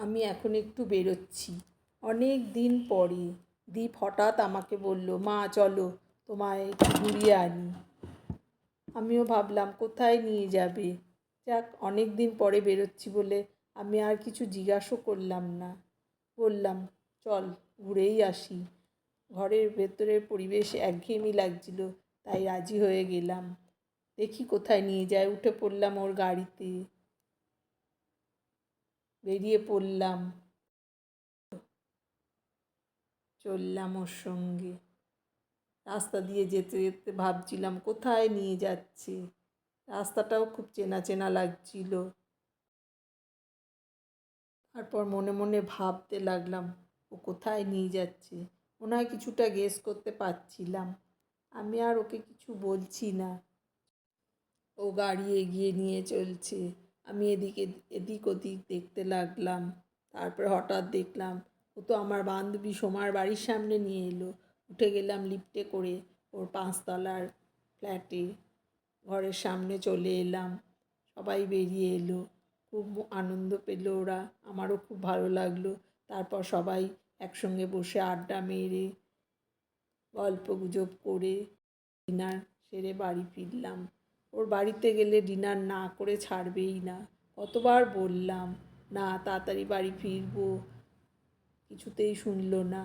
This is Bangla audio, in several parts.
আমি এখন একটু বেরোচ্ছি, অনেক দিন পরে। দীপ হঠাৎ আমাকে বলল, মা চলো তোমায় একটু ঘুরিয়ে আনি। আমিও ভাবলাম কোথায় নিয়ে যাবে। যাক, অনেক দিন পরে বেরোচ্ছি বলে আমি আর কিছু জিজ্ঞাসাও করলাম না। বললাম চল ঘুরেই আসি। ঘরের ভেতরের পরিবেশ একঘেয়েমি লাগছিল, তাই রাজি হয়ে গেলাম। দেখি কোথায় নিয়ে যায়। উঠে পড়লাম ওর গাড়িতে, বেরিয়ে পড়লাম, চললাম ওর সঙ্গে। রাস্তা দিয়ে যেতে যেতে ভাবছিলাম কোথায় নিয়ে যাচ্ছে। রাস্তাটাও খুব চেনা চেনা লাগছিল। তারপর মনে মনে ভাবতে লাগলাম ও কোথায় নিয়ে যাচ্ছে। মনে হয় কিছুটা গেস করতে পারছিলাম। আমি আর ওকে কিছু বলছি না। ও গাড়ি এগিয়ে নিয়ে চলছে, আমি এদিক ওদিক দেখতে লাগলাম। তারপরে হঠাৎ দেখলাম ও তো আমার বান্ধবী সোমার বাড়ির সামনে নিয়ে এলো। উঠে গেলাম লিফটে করে ওর 5 তলার ফ্ল্যাটে। ঘরের সামনে চলে এলাম, সবাই বেরিয়ে এলো। খুব আনন্দ পেল ওরা, আমারও খুব ভালো লাগলো। তারপর সবাই একসঙ্গে বসে আড্ডা মেরে গল্প গুজব করে ডিনার সেরে বাড়ি ফিরলাম। ওর বাড়িতে গেলে ডিনার না করে ছাড়বেই না। কতবার বললাম না তাড়াতাড়ি বাড়ি ফিরবো, কিছুতেই শুনলো না।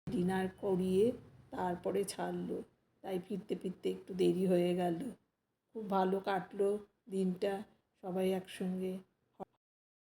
ডিনার করিয়ে তারপরে ছাড়লো, তাই ফিরতে ফিরতে একটু দেরি হয়ে গেল। খুব ভালো কাটলো দিনটা, সবাই একসঙ্গে